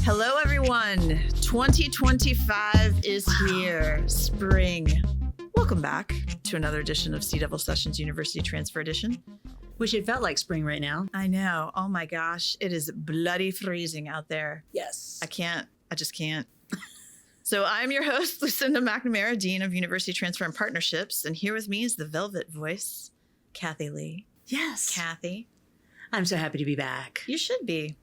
Hello, everyone. 2025 is here. Spring. Welcome back to another edition of Sea Devil Sessions University Transfer Edition. Wish it felt like spring right now. I know. Oh my gosh. It is bloody freezing out there. Yes. I just can't. So I'm your host, Lucinda McNamara, Dean of University Transfer and Partnerships. And here with me is the velvet voice, Kathie Lee. Yes. Kathie. I'm so happy to be back. You should be.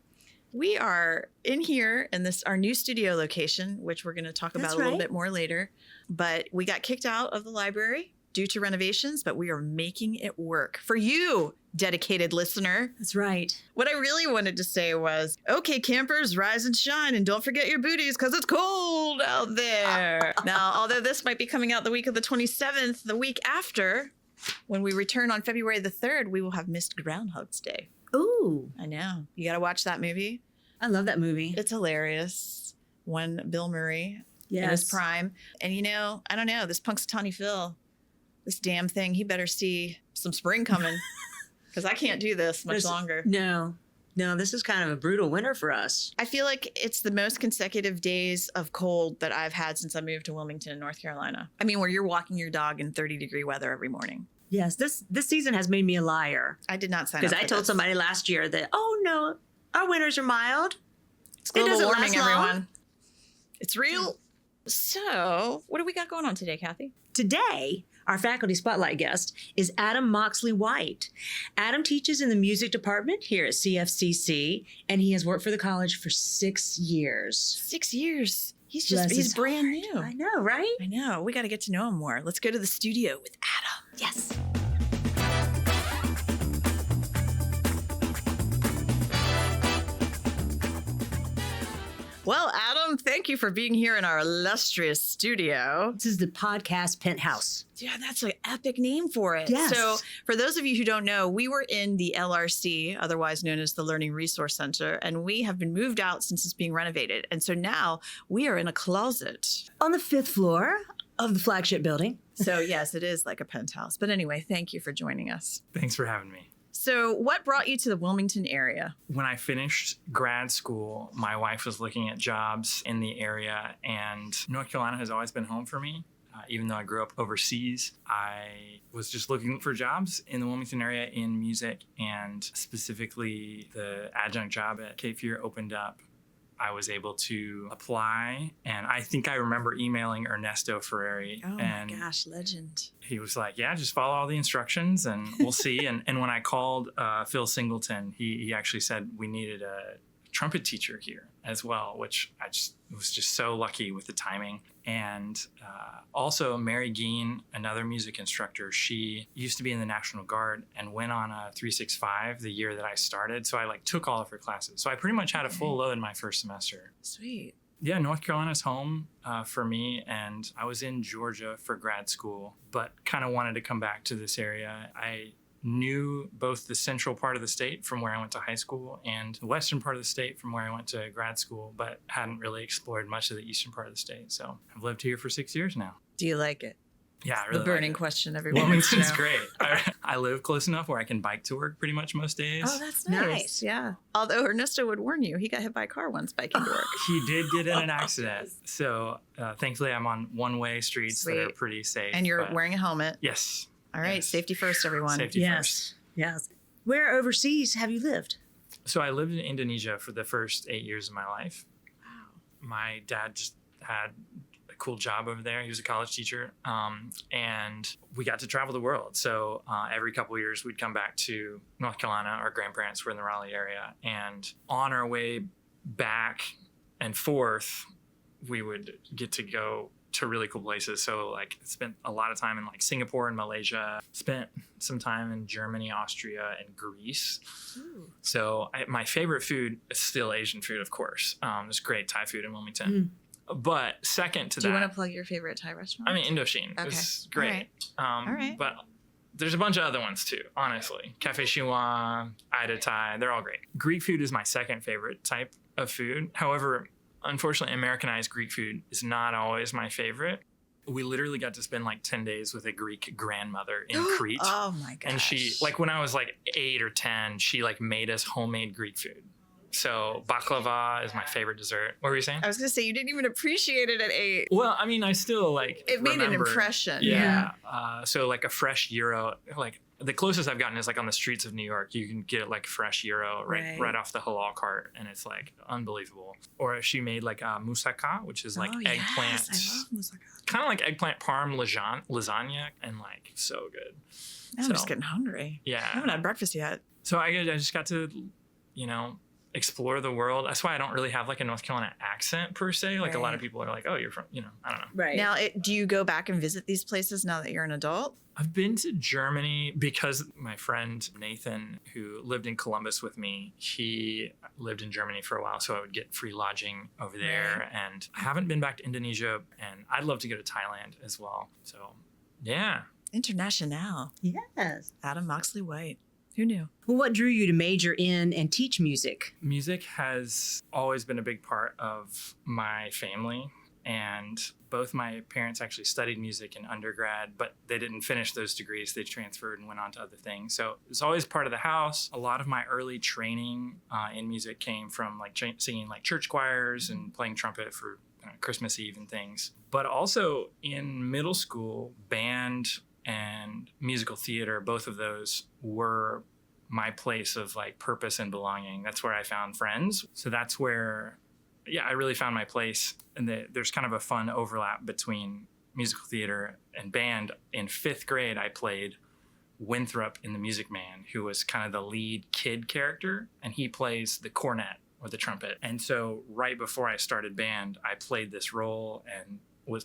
We are in here in our new studio location, which we're going to talk about a little bit more later. But we got kicked out of the library due to renovations, but we are making it work for you, dedicated listener. That's right. What I really wanted to say was, okay, campers, rise and shine, and don't forget your booties because it's cold out there. Now, although this might be coming out the week of the 27th, the week after, when we return on February the 3rd, we will have missed Groundhog's Day. Ooh. I know. You got to watch that movie. I love that movie. It's hilarious. One Bill Murray in his prime. And I don't know, this Punxsutawney Phil, this damn thing, he better see some spring coming because I can't do this much longer. No, this is kind of a brutal winter for us. I feel like it's the most consecutive days of cold that I've had since I moved to Wilmington, North Carolina. I mean, where you're walking your dog in 30-degree weather every morning. Yes, this season has made me a liar. I did not sign up for because I told somebody last year that, oh no, our winters are mild. It's global warming, everyone. It's real. So, what do we got going on today, Kathie? Today, our faculty spotlight guest is Adam Moxley-White. Adam teaches in the music department here at CFCC, and he has worked for the college for 6 years. 6 years. He's brand new. I know, right? I know. We got to get to know him more. Let's go to the studio with Adam. Yes. Well, Adam, thank you for being here in our illustrious studio. This is the podcast penthouse. Yeah, that's an epic name for it. Yes. So for those of you who don't know, we were in the LRC, otherwise known as the Learning Resource Center, and we have been moved out since it's being renovated. And so now we are in a closet. On the 5th floor of the flagship building. So yes, it is like a penthouse. But anyway, thank you for joining us. Thanks for having me. So what brought you to the Wilmington area? When I finished grad school, my wife was looking at jobs in the area, and North Carolina has always been home for me. Even though I grew up overseas, I was just looking for jobs in the Wilmington area in music, and specifically the adjunct job at Kathie opened up. I was able to apply, and I think I remember emailing Ernesto Ferreri. Oh my gosh, legend. He was like, yeah, just follow all the instructions and we'll see. And when I called Phil Singleton, he actually said we needed a trumpet teacher here as well, which I just was just so lucky with the timing. And also Mary Geen, another music instructor, she used to be in the National Guard and went on a 365 the year that I started. So I took all of her classes. So I pretty much had a full load my first semester. Sweet. Yeah, North Carolina's home for me, and I was in Georgia for grad school, but kind of wanted to come back to this area. I knew both the central part of the state from where I went to high school and the western part of the state from where I went to grad school, but hadn't really explored much of the eastern part of the state. So I've lived here for 6 years now. Do you like it? Yeah, I really the burning like it. question everyone Wilmington's great. I live close enough where I can bike to work pretty much most days. Oh, that's nice. Yeah. Although Ernesto would warn you, he got hit by a car once biking to work. He did get in an accident. So thankfully I'm on one-way streets that are pretty safe. And you're wearing a helmet. Yes. All right. Yes. Safety first, everyone. Safety first. Yes. Where overseas have you lived? So I lived in Indonesia for the first 8 years of my life. Wow. My dad just had a cool job over there. He was a college teacher, and we got to travel the world. So every couple of years we'd come back to North Carolina. Our grandparents were in the Raleigh area, and on our way back and forth, we would get to go to really cool places. So spent a lot of time in Singapore and Malaysia, spent some time in Germany, Austria, and Greece. Ooh. So my favorite food is still Asian food, of course. There's great Thai food in Wilmington. But second to that... Do you want to plug your favorite Thai restaurant? I mean, Indochine. Okay. It's great. All right. But there's a bunch of other ones too, honestly. Cafe Chinois, Ida Thai, they're all great. Greek food is my second favorite type of food. However, unfortunately, Americanized Greek food is not always my favorite. We literally got to spend 10 days with a Greek grandmother in Crete. Oh my gosh. And she, when I was 8 or 10, she made us homemade Greek food. So baklava is my favorite dessert. What were you saying? I was going to say, you didn't even appreciate it at 8. Well, I mean, I still like It made an remember- impression. Yeah. So like a fresh gyro, like the closest I've gotten is like on the streets of New York. You can get like fresh gyro right off the halal cart, and it's like unbelievable. Or she made like moussaka, which is like eggplant. Yes, I love moussaka. Kind of like eggplant parm lasagna, and like so good. Now I'm So, just getting hungry. Yeah. I haven't had breakfast yet. So I just got to, explore the world. That's why I don't really have like a North Carolina accent per se. Like a lot of people are like, oh, you're from, I don't know. Right. Now, do you go back and visit these places now that you're an adult? I've been to Germany because my friend Nathan, who lived in Columbus with me, he lived in Germany for a while, so I would get free lodging over there. And I haven't been back to Indonesia, and I'd love to go to Thailand as well. So, yeah. International. Yes. Adam Moxley-White. Who knew? Well, what drew you to major in and teach music? Music has always been a big part of my family. And both my parents actually studied music in undergrad, but they didn't finish those degrees. They transferred and went on to other things. So it was always part of the house. A lot of my early training in music came from like singing like church choirs and playing trumpet for Christmas Eve and things. But also in middle school, band and musical theater, both of those were my place of like purpose and belonging. That's where I found friends. So that's where I really found my place. And there's kind of a fun overlap between musical theater and band. In 5th grade, I played Winthrop in The Music Man, who was kind of the lead kid character, and he plays the cornet or the trumpet. And so right before I started band, I played this role and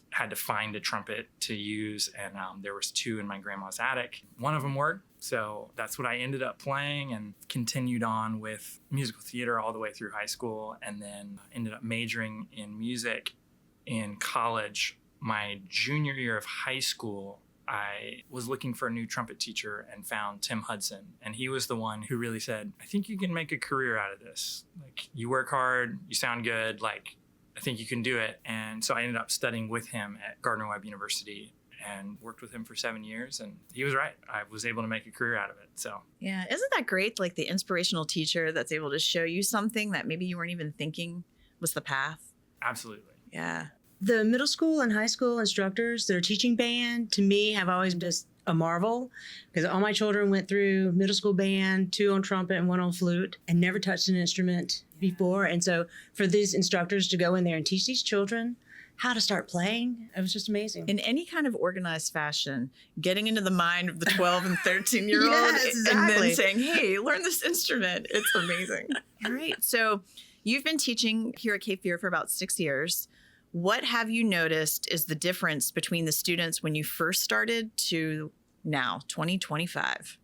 had to find a trumpet to use, and there was 2 in my grandma's attic. One of them worked, so that's what I ended up playing, and continued on with musical theater all the way through high school, and then ended up majoring in music in college. My junior year of high school, I was looking for a new trumpet teacher and found Tim Hudson, and he was the one who really said, I think you can make a career out of this. Like, you work hard, you sound good, like, I think you can do it. And so I ended up studying with him at Gardner-Webb University and worked with him for 7 years. And he was right. I was able to make a career out of it. So Yeah. Isn't that great? Like the inspirational teacher that's able to show you something that maybe you weren't even thinking was the path. absolutely. Yeah. The middle school and high school instructors that are teaching band, to me, have always been just a marvel, because all my children went through middle school band, 2 on trumpet and 1 on flute, and never touched an instrument before. And so for these instructors to go in there and teach these children how to start playing, it was just amazing. In any kind of organized fashion, getting into the mind of the 12 and 13-year-old Yes, and exactly. then saying, hey, learn this instrument. It's amazing. All right. So you've been teaching here at Cape Fear for about 6 years. What have you noticed is the difference between the students when you first started to now, 2025?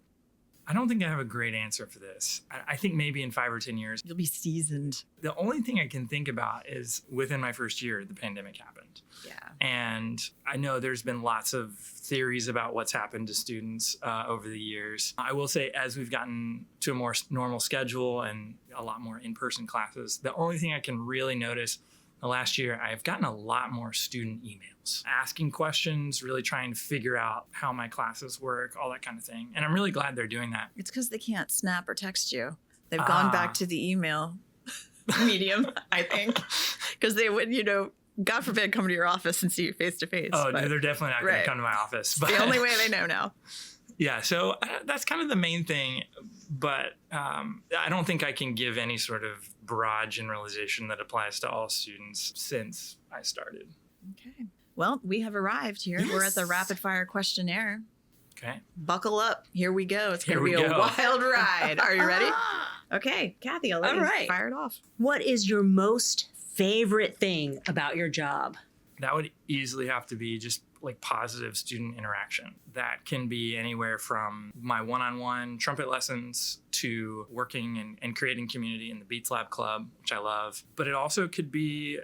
I don't think I have a great answer for this. I think maybe in 5 or 10 years, You'll be seasoned. the only thing I can think about is within my first year, the pandemic happened. Yeah. And I know there's been lots of theories about what's happened to students over the years. I will say, as we've gotten to a more normal schedule and a lot more in-person classes, the only thing I can really notice the last year, I've gotten a lot more student emails, asking questions, really trying to figure out how my classes work, all that kind of thing. And I'm really glad they're doing that. It's because they can't snap or text you. They've gone back to the email medium, I think, because they would, God forbid, come to your office and see you face to face. Oh, but they're definitely not going right. to come to my office. it's the only way they know now. Yeah, so that's kind of the main thing. But I don't think I can give any sort of broad generalization that applies to all students since I started. Okay. Well, we have arrived here. We're at the Yes. rapid fire questionnaire. Okay. Buckle up. Here we go. It's going to Here be we a go. wild ride. Are you ready? Okay, Kathie, I'll let All you right. fire it off. What is your most favorite thing about your job? That would easily have to be just like positive student interaction. That can be anywhere from my one-on-one trumpet lessons to working and creating community in the Beats Lab Club, which I love. But it also could be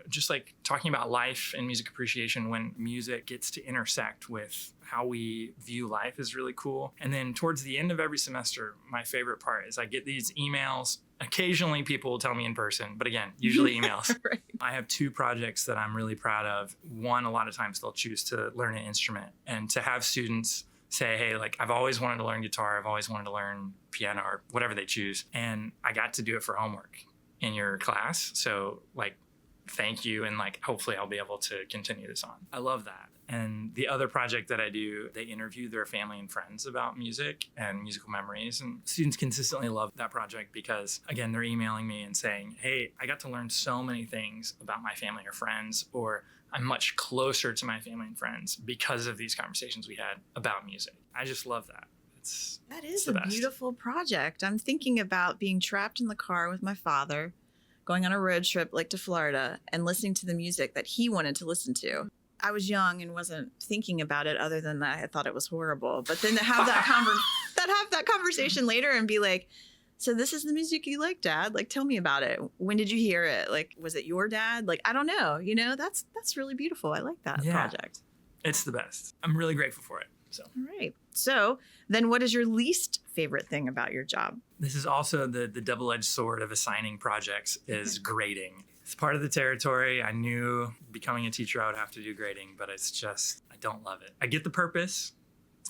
just like talking about life and music appreciation when music gets to intersect with how we view life is really cool. And then towards the end of every semester, my favorite part is I get these emails. Occasionally people will tell me in person, but again, usually emails. Right. I have 2 projects that I'm really proud of. One, a lot of times they'll choose to learn an instrument, and to have students say, hey, like I've always wanted to learn guitar. I've always wanted to learn piano or whatever they choose. And I got to do it for homework in your class. So like, thank you. And like, hopefully I'll be able to continue this on. I love that. And the other project that I do, they interview their family and friends about music and musical memories. And students consistently love that project because, again, they're emailing me and saying, hey, I got to learn so many things about my family or friends, or I'm much closer to my family and friends because of these conversations we had about music. I just love that. That is the a best. beautiful project. I'm thinking about being trapped in the car with my father, going on a road trip like to Florida and listening to the music that he wanted to listen to. I was young and wasn't thinking about it other than that I thought it was horrible. But then to have that conversation later and be like, so this is the music you like, Dad? Like, tell me about it. When did you hear it? Like, was it your dad? Like, I don't know. You know, that's really beautiful. I like that project. It's the best. I'm really grateful for it. So. All right. So then what is your least favorite thing about your job? This is also the double-edged sword of assigning projects is grading. It's part of the territory. I knew becoming a teacher, I would have to do grading, but it's just, I don't love it. I get the purpose,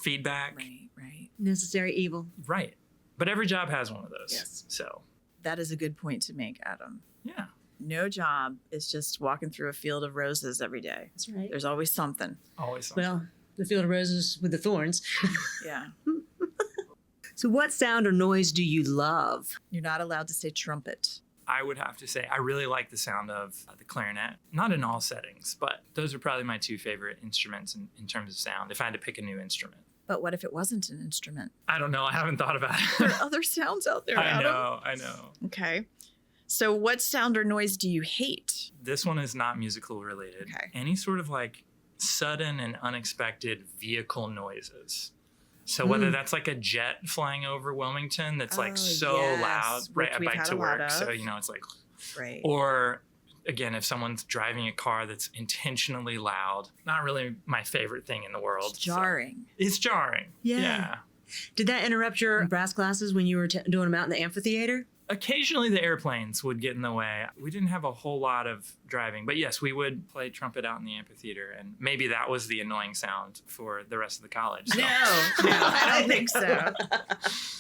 feedback. Right. Necessary evil. Right. But every job has one of those. Yes. So. That is a good point to make, Adam. Yeah. No job is just walking through a field of roses every day. That's right. There's always something. Always something. Well, the field of roses with the thorns. Yeah. So what sound or noise do you love? You're not allowed to say trumpet. I would have to say I really like the sound of the clarinet. Not in all settings, but those are probably my two favorite instruments in terms of sound, if I had to pick a new instrument. But what if it wasn't an instrument? I don't know. I haven't thought about There it. are other sounds out there, I Adam. know. Okay. So what sound or noise do you hate? This one is not musical related. Okay. Any sort of like sudden and unexpected vehicle noises. So whether that's like a jet flying over Wilmington that's like so yes, loud, right? I which we've bike had to a lot work. So, of. you know, it's like, Right. or again, if someone's driving a car that's intentionally loud, not really my favorite thing in the world. It's jarring. So it's jarring. Yeah. Did that interrupt your brass classes when you were doing them out in the amphitheater? Occasionally the airplanes would get in the way. We didn't have a whole lot of driving, but yes, we would play trumpet out in the amphitheater, and maybe that was the annoying sound for the rest of the college. So. No, I don't think so.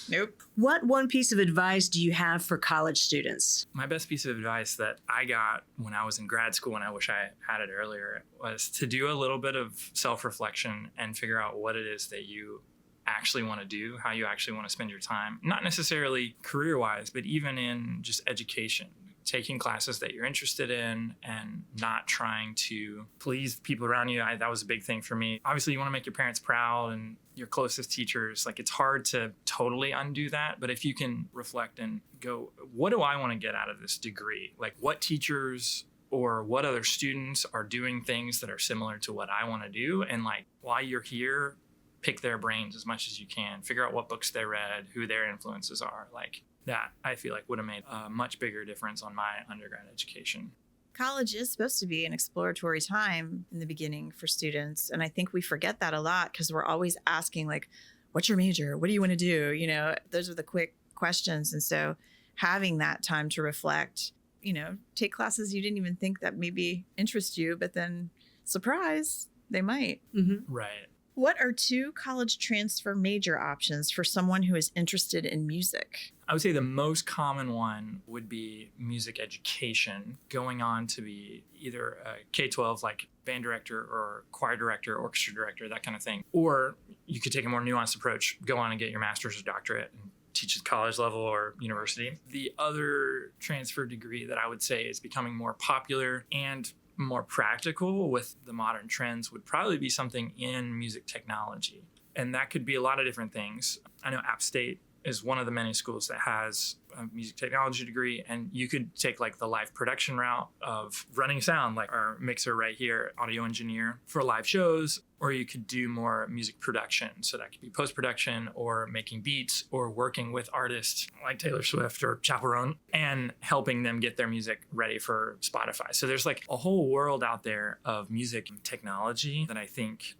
Nope. What one piece of advice do you have for college students? My best piece of advice that I got when I was in grad school, and I wish I had it earlier, was to do a little bit of self-reflection and figure out what it is that you actually want to do, how you actually want to spend your time, not necessarily career-wise, but even in just education, taking classes that you're interested in and not trying to please people around you. That was a big thing for me. Obviously, you want to make your parents proud and your closest teachers. Like, it's hard to totally undo that, but if you can reflect and go, what do I want to get out of this degree? Like, what teachers or what other students are doing things that are similar to what I want to do? And like, while you're here, pick their brains as much as you can, figure out what books they read, who their influences are. Like that, I feel like would have made a much bigger difference on my undergrad education. College is supposed to be an exploratory time in the beginning for students. And I think we forget that a lot because we're always asking like, what's your major? What do you want to do? You know, those are the quick questions. And so having that time to reflect, you know, take classes you didn't even think that maybe interest you, but then surprise, they might. Mm-hmm. Right. What are 2 college transfer major options for someone who is interested in music? I would say the most common one would be music education, going on to be either a K-12 like band director or choir director, orchestra director, that kind of thing. Or you could take a more nuanced approach, go on and get your master's or doctorate and teach at college level or university. The other transfer degree that I would say is becoming more popular and more practical with the modern trends would probably be something in music technology. And that could be a lot of different things. I know App State is one of the many schools that has a music technology degree, and you could take like the live production route of running sound, like our mixer right here, audio engineer for live shows, or you could do more music production. So that could be post-production or making beats or working with artists like Taylor Swift or Chaperone and helping them get their music ready for Spotify. So there's like a whole world out there of music technology that I think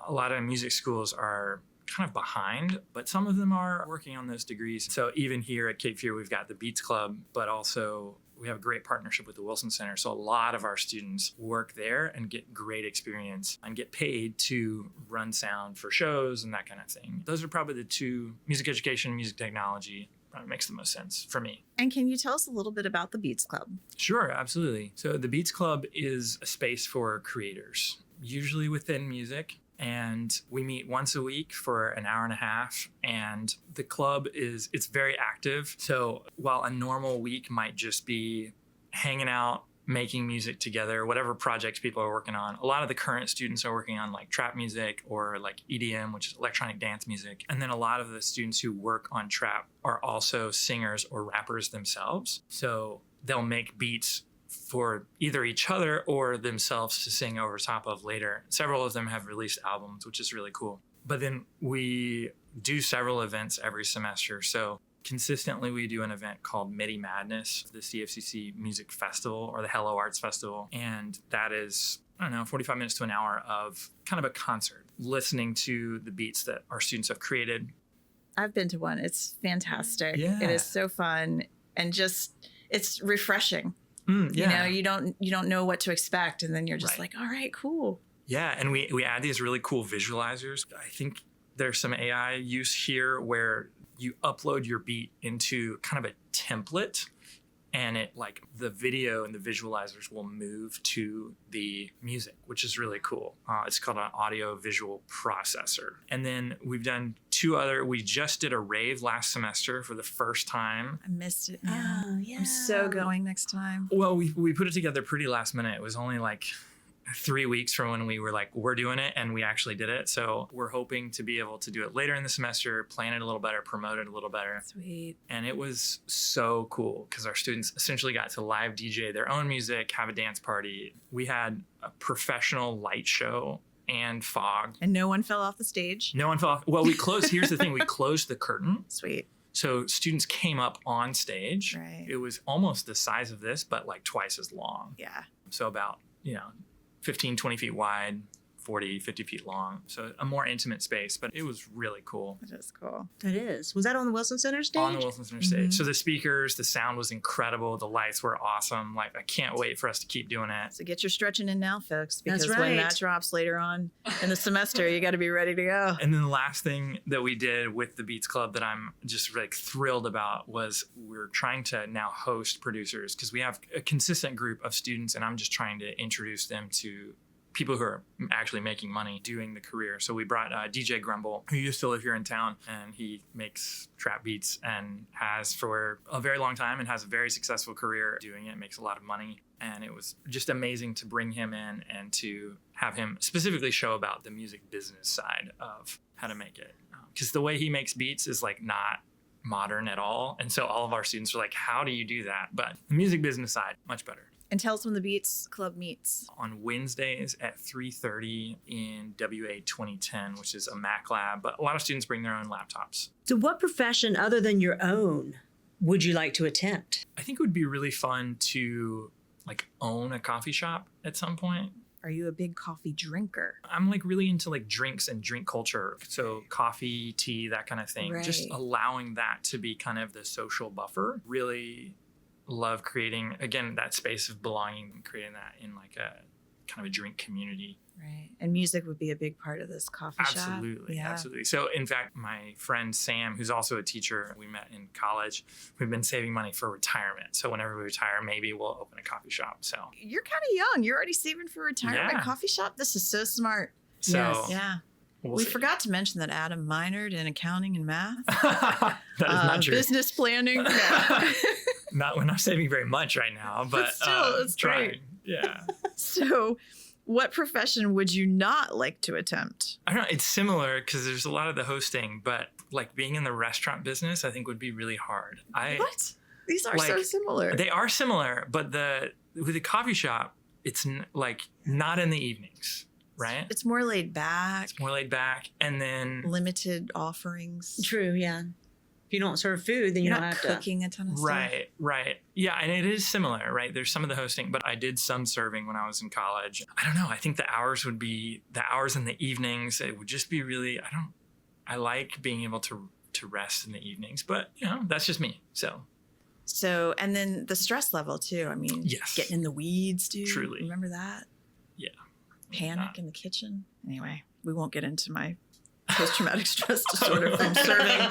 a lot of music schools are kind of behind, but some of them are working on those degrees. So even here at Cape Fear, we've got the Beats Club, but also we have a great partnership with the Wilson Center. So a lot of our students work there and get great experience and get paid to run sound for shows and that kind of thing. Those are probably the two, music education, music technology. Makes the most sense for me. And can you tell us a little bit about the Beats Club? Sure, absolutely. So the Beats Club is a space for creators, usually within music. And we meet once a week for an hour and a half. And the club it's very active. So while a normal week might just be hanging out, making music together, whatever projects people are working on. A lot of the current students are working on like trap music or like EDM, which is electronic dance music. And then a lot of the students who work on trap are also singers or rappers themselves. So they'll make beats for either each other or themselves to sing over top of later. Several of them have released albums, which is really cool. But then we do several events every semester. So consistently, we do an event called MIDI Madness, the CFCC Music Festival or the Hello Arts Festival. And that is, 45 minutes to an hour of kind of a concert, listening to the beats that our students have created. I've been to one. It's fantastic. Yeah. It is so fun and just, it's refreshing. Yeah. You don't know what to expect. And then you're just Right. like, all right, cool. Yeah, and we add these really cool visualizers. I think there's some AI use here where you upload your beat into kind of a template, and it like the video and the visualizers will move to the music, which is really cool. It's called an audio visual processor. And then we've done we just did a rave last semester for the first time. I missed it. Man. Oh, yeah. I'm so going next time. Well, we put it together pretty last minute. It was only like 3 weeks from when we were like, we're doing it, and we actually did it. So we're hoping to be able to do it later in the semester, plan it a little better, promote it a little better. Sweet. And it was so cool because our students essentially got to live DJ their own music, have a dance party. We had a professional light show and fog. And no one fell off the stage. No one fell off. Well, here's the thing, we closed the curtain. Sweet. So students came up on stage. Right. It was almost the size of this, but like twice as long. Yeah. So about, 15, 20 feet wide, 40, 50 feet long. So a more intimate space, but it was really cool. That is cool. That is. Was that on the Wilson Center stage? On the Wilson Center stage. So the speakers, the sound was incredible. The lights were awesome. Like, I can't wait for us to keep doing it. So get your stretching in now, folks, because That's when right. that drops later on in the semester, you got to be ready to go. And then the last thing that we did with the Beats Club that I'm just like thrilled about was we're trying to now host producers because we have a consistent group of students, and I'm just trying to introduce them to people who are actually making money doing the career. So we brought DJ Grumble, who used to live here in town, and he makes trap beats and has for a very long time and has a very successful career doing it, makes a lot of money. And it was just amazing to bring him in and to have him specifically show about the music business side of how to make it. Because the way he makes beats is like not modern at all. And so all of our students are like, how do you do that? But the music business side, much better. And tell us when the Beats Club meets. On Wednesdays at 3:30 in WA 2010, which is a Mac lab, but a lot of students bring their own laptops. So what profession other than your own would you like to attempt? I think it would be really fun to like own a coffee shop at some point. Are you a big coffee drinker? I'm like really into like drinks and drink culture. So coffee, tea, that kind of thing. Right. Just allowing that to be kind of the social buffer. Really love creating, again, that space of belonging, creating that in like a kind of a drink community. Right. And music would be a big part of this coffee shop. Absolutely. Yeah. Absolutely. So in fact, my friend Sam, who's also a teacher, we met in college, we've been saving money for retirement. So whenever we retire, maybe we'll open a coffee shop. So You're kind of young. You're already saving for retirement. Yeah. Coffee shop? This is so smart. Yes. Yeah. we'll we see. forgot to mention that Adam minored in accounting and math. That is not true. Business planning. Yeah. We're not saving very much right now, but still, it's trying. great. Yeah. So, what profession would you not like to attempt? I don't know. It's similar because there's a lot of the hosting, but like being in the restaurant business, I think would be really hard. What? These are so like, similar. They are similar, but with the coffee shop, it's like not in the evenings, right? It's more laid back. It's more laid back, and then Limited offerings. True, yeah. If you don't serve food, then you You're don't not have to. cooking a ton of stuff. right, yeah, and it is similar, right? There's some of the hosting, but I did some serving when I was in college. I don't know. I think the hours would be the hours in the evenings. It would just be really. I like being able to rest in the evenings, but that's just me. So So, and then the stress level too. I mean, Yes. getting in the weeds, dude. Truly. Remember that? Yeah. Panic in the kitchen. Anyway, we won't get into my post-traumatic stress disorder from serving.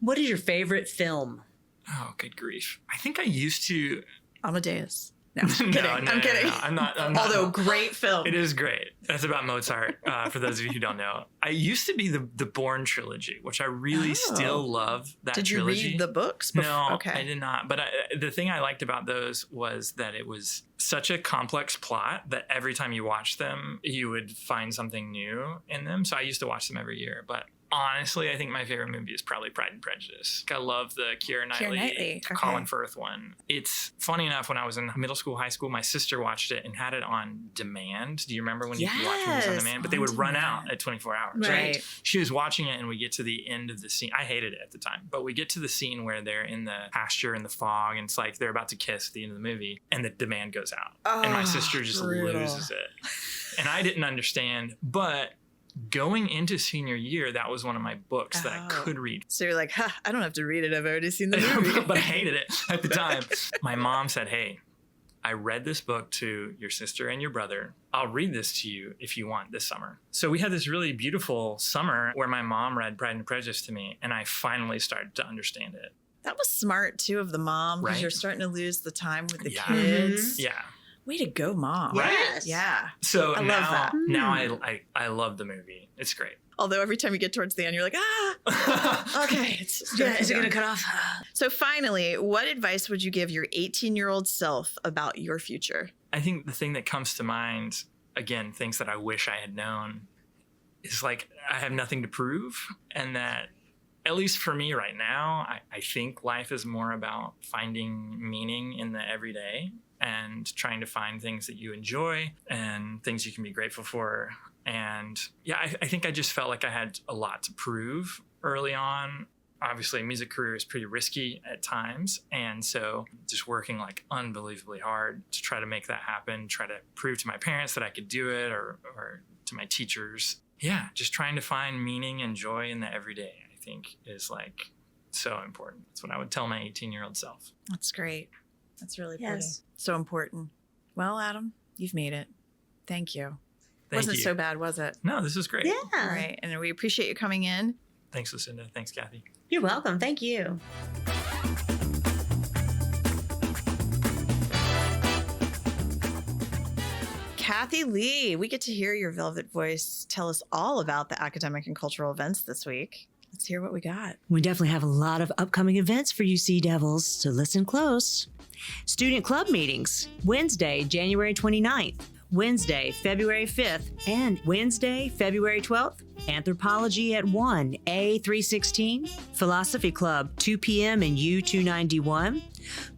What is your favorite film? Oh, good grief. I think I used to. Amadeus. No, I'm kidding. I'm kidding. No. I'm not. Although great film. It is great. That's about Mozart, for those of you who don't know. I used to be the Bourne trilogy, which I really still love that Did you trilogy. read the books? No, Okay. I did not. But the thing I liked about those was that it was such a complex plot that every time you watch them, you would find something new in them. So I used to watch them every year. But honestly, I think my favorite movie is probably Pride and Prejudice. I love the Keira Knightley. Colin Firth one. It's funny enough, when I was in middle school, high school, my sister watched it and had it on demand. Do you remember when you could watch movies on demand? But they would run out at 24 hours, right? She was watching it and we get to the end of the scene. I hated it at the time, but we get to the scene where they're in the pasture in the fog and it's like they're about to kiss at the end of the movie and the demand goes out. And my sister just loses it. And I didn't understand, but going into senior year, that was one of my books that I could read. So you're like, I don't have to read it. I've already seen the movie. But I hated it at the time. My mom said, hey, I read this book to your sister and your brother. I'll read this to you if you want this summer. So we had this really beautiful summer where my mom read Pride and Prejudice to me, and I finally started to understand it. That was smart, too, of the mom, because Right? you're starting to lose the time with the Yeah. kids. Yeah. Way to go, mom. Right? Yes. Yeah. So I love now, that. now I love the movie. It's great. Although every time you get towards the end, you're like, okay. Is Is it going to cut off? So finally, what advice would you give your 18-year-old self about your future? I think the thing that comes to mind, again, things that I wish I had known, is like I have nothing to prove. And that, at least for me right now, I think life is more about finding meaning in the everyday and trying to find things that you enjoy and things you can be grateful for. And yeah, I think I just felt like I had a lot to prove early on. Obviously, a music career is pretty risky at times. And so just working like unbelievably hard to try to make that happen, try to prove to my parents that I could do it or to my teachers. Yeah, just trying to find meaning and joy in the everyday, I think is like so important. That's what I would tell my 18-year-old self. That's great. That's really pretty. Yes. So important. Well, Adam, you've made it. Thank you. Thank Wasn't you. so bad, was it? No, this is great. Yeah. All right. And we appreciate you coming in. Thanks, Lucinda. Thanks, Kathie. You're welcome. Thank you. Kathie Lee, we get to hear your velvet voice tell us all about the academic and cultural events this week. Let's hear what we got. We definitely have a lot of upcoming events for you Sea Devils, so listen close. Student club meetings, Wednesday, January 29th, Wednesday, February 5th, and Wednesday, February 12th. Anthropology at 1, A316. Philosophy Club, 2 p.m. in U291.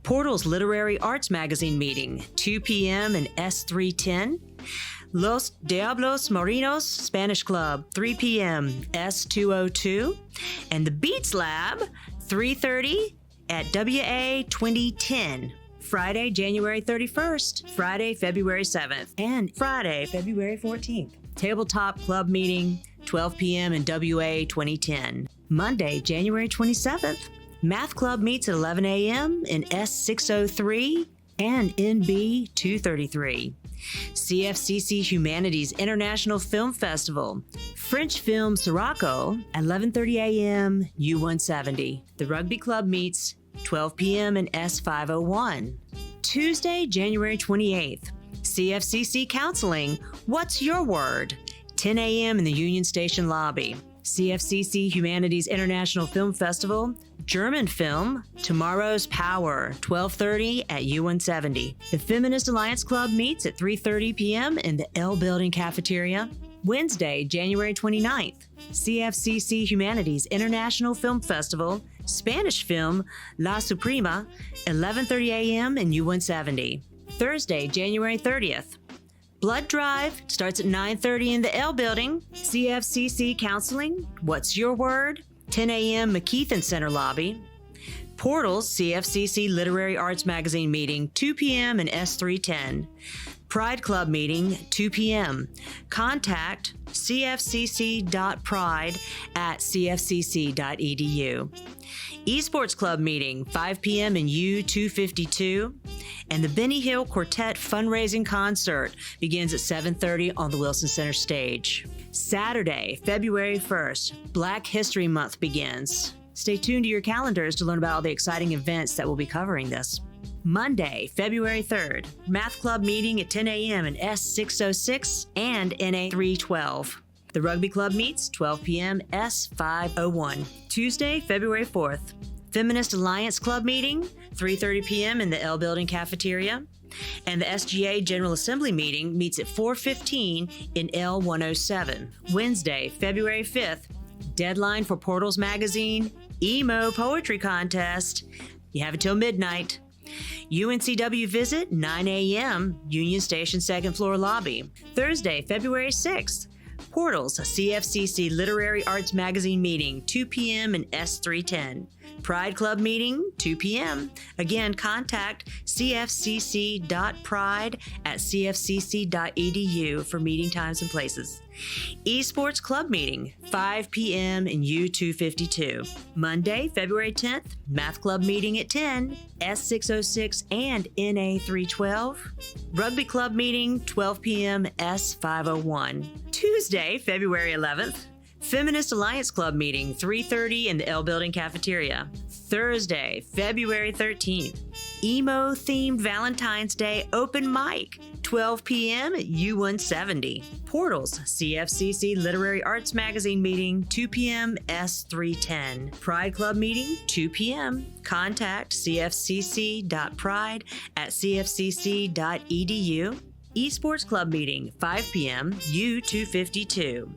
Portals Literary Arts Magazine meeting, 2 p.m. in S310. Los Diablos Marinos Spanish Club, 3 p.m. S202. And the Beats Lab, 3:30 at WA 2010. Friday, January 31st, Friday, February 7th, and Friday, February 14th. Tabletop Club meeting, 12 p.m. in WA 2010. Monday, January 27th. Math Club meets at 11 a.m. in S603 and NB 233. CFCC Humanities International Film Festival, French Film Sirocco at 11:30 a.m. U170. The Rugby Club meets 12 p.m. in S501. Tuesday, January 28th. CFCC Counseling, What's Your Word? 10 a.m. in the Union Station lobby. CFCC Humanities International Film Festival, German Film, Tomorrow's Power, 12:30 at U170. The Feminist Alliance Club meets at 3:30 p.m. in the L Building cafeteria. Wednesday, January 29th. CFCC Humanities International Film Festival, Spanish Film, La Suprema, 11:30 a.m. in U170. Thursday, January 30th. Blood Drive starts at 9:30 in the L Building. CFCC Counseling, What's Your Word? 10 a.m. McKeithen Center lobby. Portals CFCC Literary Arts Magazine meeting, 2 p.m. in S310. Pride Club meeting, 2 p.m. Contact cfcc.pride@cfcc.edu. Esports Club meeting, 5 p.m. in U252. And the Benny Hill Quartet fundraising concert begins at 7:30 on the Wilson Center stage. Saturday, February 1st, Black History Month begins. Stay tuned to your calendars to learn about all the exciting events that will be covering this. Monday, February 3rd, Math Club meeting at 10 a.m. in S606 and NA312. The Rugby Club meets 12 p.m. S501. Tuesday, February 4th, Feminist Alliance Club meeting, 3:30 p.m. in the L Building cafeteria. And the SGA General Assembly meeting meets at 4:15 in L107. Wednesday, February 5th, deadline for Portals Magazine Emo Poetry Contest. You have until midnight. UNCW visit, 9 a.m., Union Station second floor lobby. Thursday, February 6th, Portals CFCC Literary Arts Magazine meeting, 2 p.m. in S310. Pride Club meeting, 2 p.m. Again, contact cfcc.pride@cfcc.edu for meeting times and places. Esports Club meeting, 5 p.m. in U252. Monday, February 10th, Math Club meeting at 10, S606 and NA312. Rugby Club meeting, 12 p.m. S501. Tuesday, February 11th, Feminist Alliance Club meeting, 3:30 in the L Building cafeteria. Thursday, February 13th, emo-themed Valentine's Day open mic, 12 p.m. at U170. Portals CFCC Literary Arts Magazine meeting, 2 p.m. S310. Pride Club meeting, 2 p.m. Contact cfcc.pride@cfcc.edu. Esports Club meeting, 5 p.m. U252.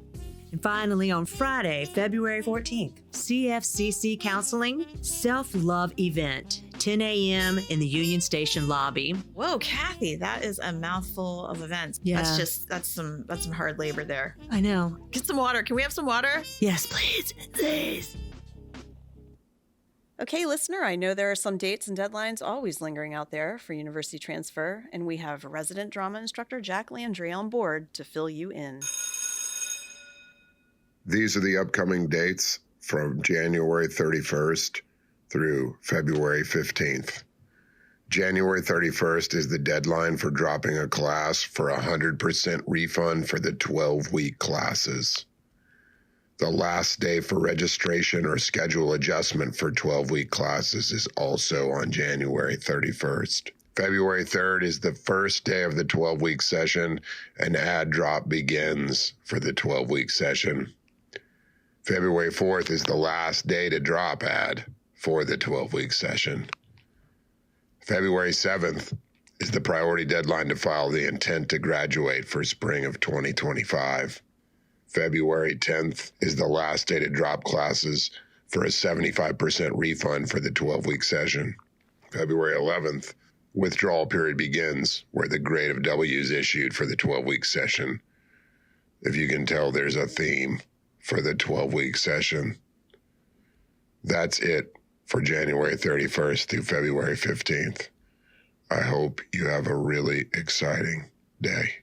And finally, on Friday, February 14th, CFCC Counseling Self-Love Event, 10 a.m. in the Union Station lobby. Whoa, Kathie, that is a mouthful of events. Yeah. That's some hard labor there. I know. Get some water. Can we have some water? Yes, please. Please. Okay, listener, I know there are some dates and deadlines always lingering out there for university transfer, and we have resident drama instructor Jack Landry on board to fill you in. These are the upcoming dates from January 31st through February 15th. January 31st is the deadline for dropping a class for 100% refund for the 12-week classes. The last day for registration or schedule adjustment for 12-week classes is also on January 31st. February 3rd is the first day of the 12-week session, and add drop begins for the 12-week session. February 4th is the last day to drop ad for the 12-week session. February 7th is the priority deadline to file the intent to graduate for spring of 2025. February 10th is the last day to drop classes for a 75% refund for the 12-week session. February 11th, withdrawal period begins, where the grade of W is issued for the 12-week session. If you can tell, there's a theme for the 12-week session. That's it for January 31st through February 15th. I hope you have a really exciting day.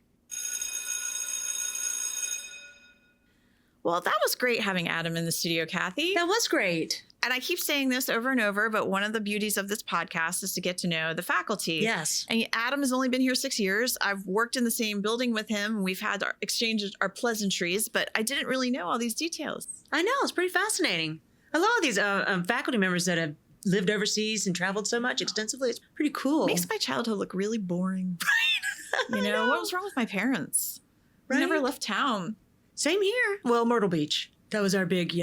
Well, that was great having Adam in the studio, Kathie. That was great. And I keep saying this over and over, but one of the beauties of this podcast is to get to know the faculty. Yes. And Adam has only been here 6 years. I've worked in the same building with him. We've had our exchanges, our pleasantries, but I didn't really know all these details. I know. It's pretty fascinating. A lot of these faculty members that have lived overseas and traveled so much extensively, it's pretty cool. Makes my childhood look really boring. Right? You know, what was wrong with my parents? Right? We never left town. Same here. Well, Myrtle Beach. That was our big,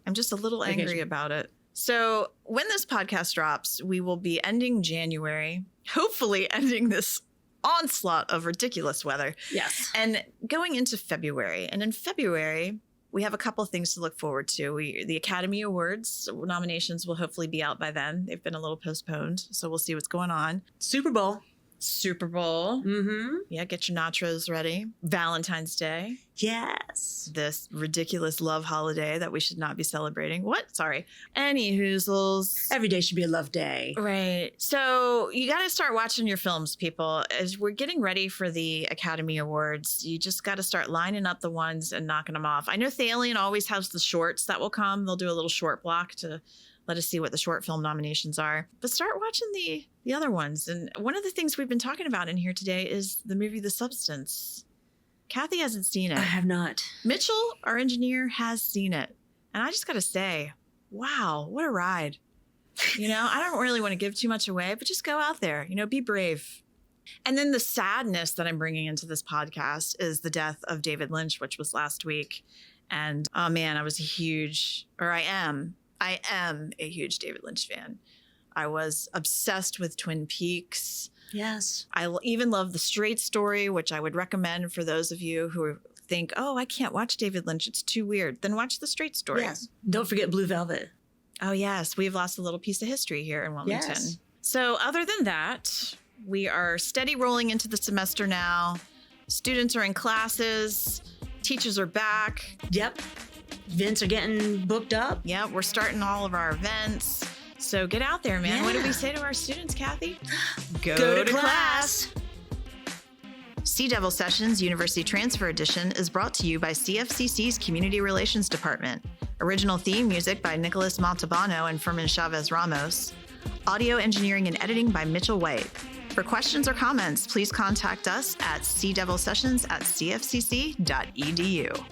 I'm just a little angry about it. So when this podcast drops, we will be ending January, hopefully ending this onslaught of ridiculous weather. Yes. And going into February. And in February, we have a couple of things to look forward to. The Academy Awards nominations will hopefully be out by then. They've been a little postponed, so we'll see what's going on. Super Bowl. Mm-hmm. Yeah, get your nachos ready. Valentine's Day. Yes. This ridiculous love holiday that we should not be celebrating. What? Sorry. Any hoozles. Every day should be a love day. Right. So you got to start watching your films, people. As we're getting ready for the Academy Awards, you just got to start lining up the ones and knocking them off. I know Thalian always has the shorts that will come. They'll do a little short block to let us see what the short film nominations are. But start watching the other ones. And one of the things we've been talking about in here today is the movie The Substance. Kathie hasn't seen it. I have not. Mitchell, our engineer, has seen it. And I just got to say, wow, what a ride. You know, I don't really want to give too much away, but just go out there, you know, be brave. And then the sadness that I'm bringing into this podcast is the death of David Lynch, which was last week. And oh man, I am a huge David Lynch fan. I was obsessed with Twin Peaks. Yes. I even love The Straight Story, which I would recommend for those of you who think, oh, I can't watch David Lynch, it's too weird. Then watch The Straight Story. Yes. Don't forget Blue Velvet. Oh, yes. We've lost a little piece of history here in Wilmington. Yes. So other than that, we are steady rolling into the semester now. Students are in classes. Teachers are back. Yep. Events are getting booked up. Yeah, we're starting all of our events. So get out there, man. Yeah. What do we say to our students, Kathie? Go to class. Sea Devil Sessions University Transfer Edition is brought to you by CFCC's Community Relations Department. Original theme music by Nicholas Montalbano and Fermin Chavez Ramos. Audio engineering and editing by Mitchell White. For questions or comments, please contact us at cdevilsessions@cfcc.edu.